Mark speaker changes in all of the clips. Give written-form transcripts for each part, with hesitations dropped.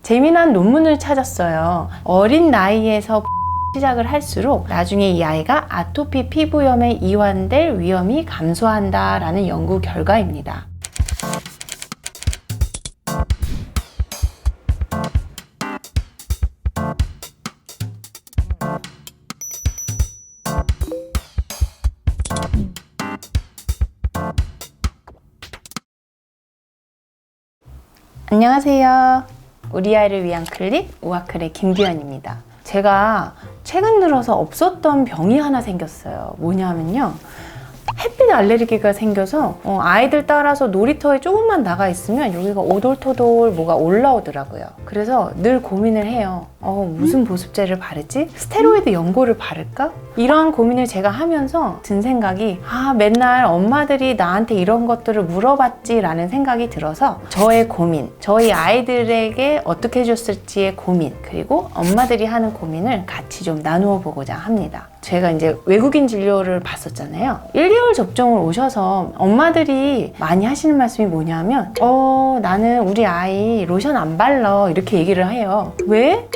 Speaker 1: 재미난 논문을 찾았어요. 어린 나이에서 시작을 할수록 나중에 이 아이가 아토피 피부염에 이완될 위험이 감소한다라는 연구 결과입니다. 안녕하세요. 우리 아이를 위한 클릭 우아클의 김규현입니다. 제가 최근 들어서 없었던 병이 하나 생겼어요. 뭐냐면요, 햇빛 알레르기가 생겨서 아이들 따라서 놀이터에 조금만 나가 있으면 여기가 오돌토돌 뭐가 올라오더라고요. 그래서 늘 고민을 해요. 무슨 보습제를 바르지? 스테로이드 연고를 바를까? 이러한 고민을 제가 하면서 든 생각이, 맨날 엄마들이 나한테 이런 것들을 물어봤지 라는 생각이 들어서 저의 고민, 저희 아이들에게 어떻게 해줬을지의 고민, 그리고 엄마들이 하는 고민을 같이 좀 나누어 보고자 합니다. 제가 이제 외국인 진료를 봤었잖아요. 1개월 접종을 오셔서 엄마들이 많이 하시는 말씀이 뭐냐면 나는 우리 아이 로션 안 발라 이렇게 얘기를 해요. 왜?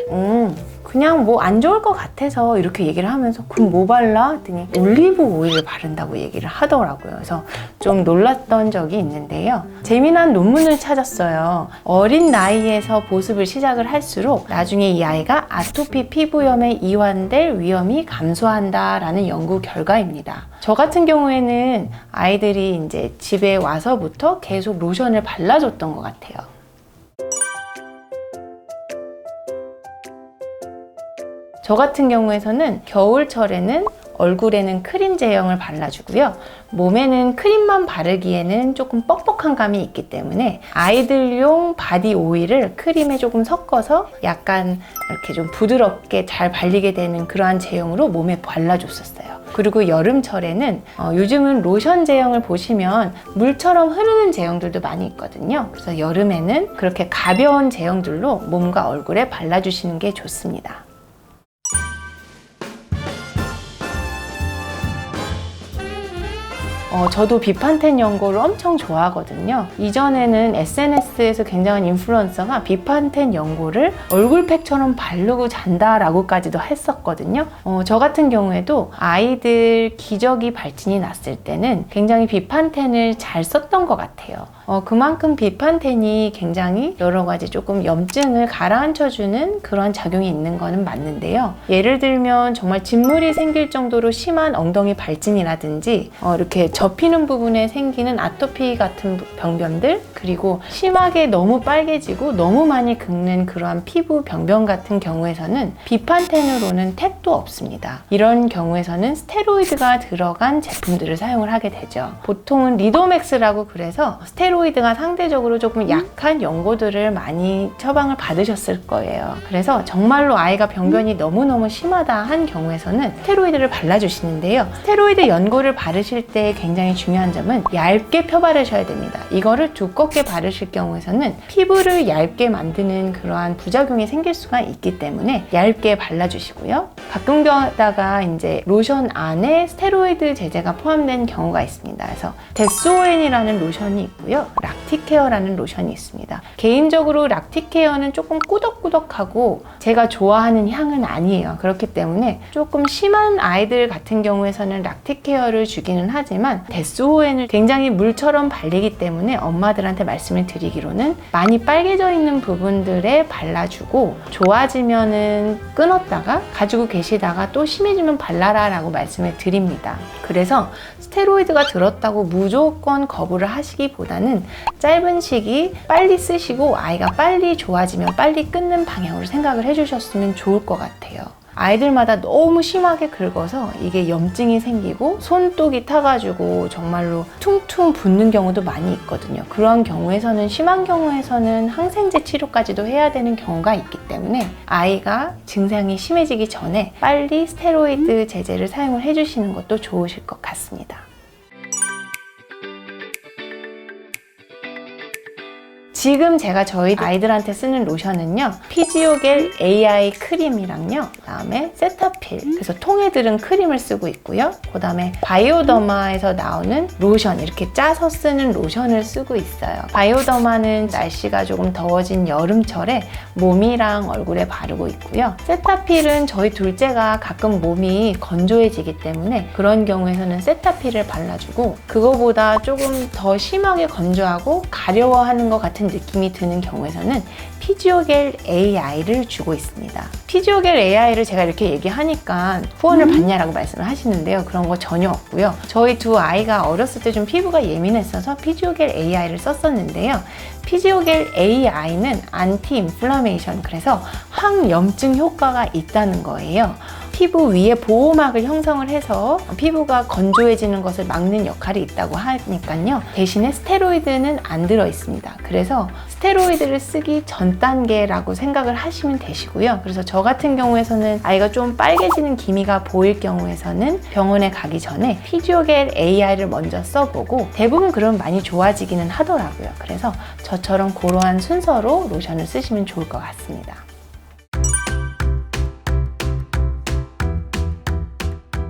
Speaker 1: 그냥 뭐 안 좋을 것 같아서 이렇게 얘기를 하면서 그럼 뭐 발라? 했더니 올리브 오일을 바른다고 얘기를 하더라고요. 그래서 좀 놀랐던 적이 있는데요. 재미난 논문을 찾았어요. 어린 나이에서 보습을 시작을 할수록 나중에 이 아이가 아토피 피부염에 이완될 위험이 감소한다라는 연구 결과입니다. 저 같은 경우에는 아이들이 이제 집에 와서부터 계속 로션을 발라줬던 것 같아요. 저 같은 경우에서는 겨울철에는 얼굴에는 크림 제형을 발라주고요. 몸에는 크림만 바르기에는 조금 뻑뻑한 감이 있기 때문에 아이들용 바디 오일을 크림에 조금 섞어서 약간 이렇게 좀 부드럽게 잘 발리게 되는 그러한 제형으로 몸에 발라줬었어요. 그리고 여름철에는 요즘은 로션 제형을 보시면 물처럼 흐르는 제형들도 많이 있거든요. 그래서 여름에는 그렇게 가벼운 제형들로 몸과 얼굴에 발라주시는 게 좋습니다. 저도 비판텐 연고를 엄청 좋아하거든요. 이전에는 SNS에서 굉장한 인플루언서가 비판텐 연고를 얼굴팩처럼 바르고 잔다라고까지도 했었거든요. 저 같은 경우에도 아이들 기저귀 발진이 났을 때는 굉장히 비판텐을 잘 썼던 것 같아요. 그만큼 비판텐이 굉장히 여러 가지 조금 염증을 가라앉혀주는 그런 작용이 있는 거는 맞는데요. 예를 들면 정말 진물이 생길 정도로 심한 엉덩이 발진이라든지 이렇게 접히는 부분에 생기는 아토피 같은 병변들, 그리고 심하게 너무 빨개지고 너무 많이 긁는 그러한 피부 병변 같은 경우에서는 비판텐으로는 택도 없습니다. 이런 경우에서는 스테로이드가 들어간 제품들을 사용을 하게 되죠. 보통은 리도맥스라고 그래서 스테로이드가 상대적으로 조금 약한 연고들을 많이 처방을 받으셨을 거예요. 그래서 정말로 아이가 병변이 너무너무 심하다 한 경우에서는 스테로이드를 발라주시는데요. 스테로이드 연고를 바르실 때 굉장히 중요한 점은 얇게 펴 바르셔야 됩니다. 이거를 두껍게 바르실 경우에서는 피부를 얇게 만드는 그러한 부작용이 생길 수가 있기 때문에 얇게 발라주시고요. 가끔 가다가 이제 로션 안에 스테로이드 제제가 포함된 경우가 있습니다. 그래서 데스오엔이라는 로션이 있고요. 락티케어라는 로션이 있습니다. 개인적으로 락티케어는 조금 꾸덕꾸덕하고 제가 좋아하는 향은 아니에요. 그렇기 때문에 조금 심한 아이들 같은 경우에서는 락티케어를 주기는 하지만 데스오엔을 굉장히 물처럼 발리기 때문에 엄마들한테 말씀을 드리기로는 많이 빨개져 있는 부분들에 발라주고 좋아지면은 끊었다가 가지고 계시다가 또 심해지면 발라라 라고 말씀을 드립니다. 그래서 스테로이드가 들었다고 무조건 거부를 하시기보다는 짧은 시기 빨리 쓰시고 아이가 빨리 좋아지면 빨리 끊는 방향으로 생각을 해주셨으면 좋을 것 같아요. 아이들마다 너무 심하게 긁어서 이게 염증이 생기고 손독이 타가지고 정말로 퉁퉁 붓는 경우도 많이 있거든요. 그런 경우에서는, 심한 경우에서는 항생제 치료까지도 해야 되는 경우가 있기 때문에 아이가 증상이 심해지기 전에 빨리 스테로이드 제제를 사용을 해주시는 것도 좋으실 것 같습니다. 지금 제가 저희 아이들한테 쓰는 로션은요, 피지오겔 AI 크림이랑요, 그다음에 세타필, 그래서 통에 들은 크림을 쓰고 있고요, 그다음에 바이오더마에서 나오는 로션, 이렇게 짜서 쓰는 로션을 쓰고 있어요. 바이오더마는 날씨가 조금 더워진 여름철에 몸이랑 얼굴에 바르고 있고요. 세타필은 저희 둘째가 가끔 몸이 건조해지기 때문에 그런 경우에는 세타필을 발라주고, 그거보다 조금 더 심하게 건조하고 가려워하는 것 같은 느낌이 드는 경우에는 피지오겔 AI를 주고 있습니다. 피지오겔 AI를 제가 이렇게 얘기하니까 후원을 받냐라고 말씀을 하시는데요. 그런 거 전혀 없고요. 저희 두 아이가 어렸을 때 좀 피부가 예민했어서 피지오겔 AI를 썼었는데요. 피지오겔 AI는 안티 인플라메이션, 그래서 항염증 효과가 있다는 거예요. 피부 위에 보호막을 형성을 해서 피부가 건조해지는 것을 막는 역할이 있다고 하니까요. 대신에 스테로이드는 안 들어 있습니다. 그래서 스테로이드를 쓰기 전 단계라고 생각을 하시면 되시고요. 그래서 저 같은 경우에서는 아이가 좀 빨개지는 기미가 보일 경우에서는 병원에 가기 전에 피지오겔 AI를 먼저 써보고, 대부분 그러면 많이 좋아지기는 하더라고요. 그래서 저처럼 그러한 순서로 로션을 쓰시면 좋을 것 같습니다.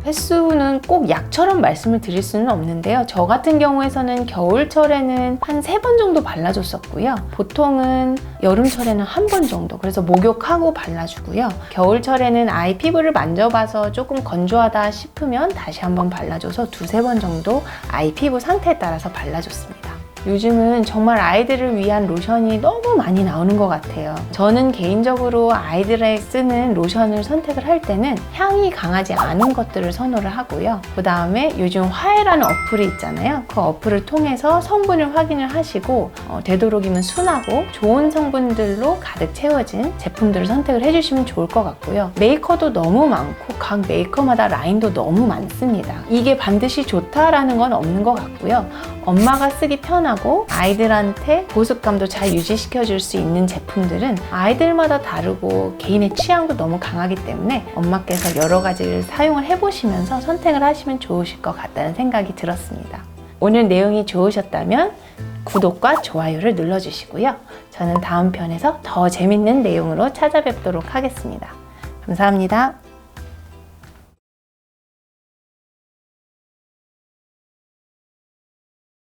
Speaker 1: 횟수는 꼭 약처럼 말씀을 드릴 수는 없는데요. 저 같은 경우에서는 겨울철에는 한 3번 정도 발라줬었고요. 보통은 여름철에는 1번 정도, 그래서 목욕하고 발라주고요. 겨울철에는 아이 피부를 만져봐서 조금 건조하다 싶으면 다시 한번 발라줘서 2-3번 정도 아이 피부 상태에 따라서 발라줬습니다. 요즘은 정말 아이들을 위한 로션이 너무 많이 나오는 것 같아요. 저는 개인적으로 아이들에 쓰는 로션을 선택을 할 때는 향이 강하지 않은 것들을 선호를 하고요. 그 다음에 요즘 화해라는 어플이 있잖아요. 그 어플을 통해서 성분을 확인을 하시고 되도록이면 순하고 좋은 성분들로 가득 채워진 제품들을 선택을 해주시면 좋을 것 같고요. 메이커도 너무 많고 각 메이커마다 라인도 너무 많습니다. 이게 반드시 좋다라는 건 없는 것 같고요. 엄마가 쓰기 편하고 아이들한테 보습감도 잘 유지시켜 줄 수 있는 제품들은 아이들마다 다르고 개인의 취향도 너무 강하기 때문에 엄마께서 여러 가지를 사용을 해보시면서 선택을 하시면 좋으실 것 같다는 생각이 들었습니다. 오늘 내용이 좋으셨다면 구독과 좋아요를 눌러주시고요. 저는 다음 편에서 더 재밌는 내용으로 찾아뵙도록 하겠습니다. 감사합니다.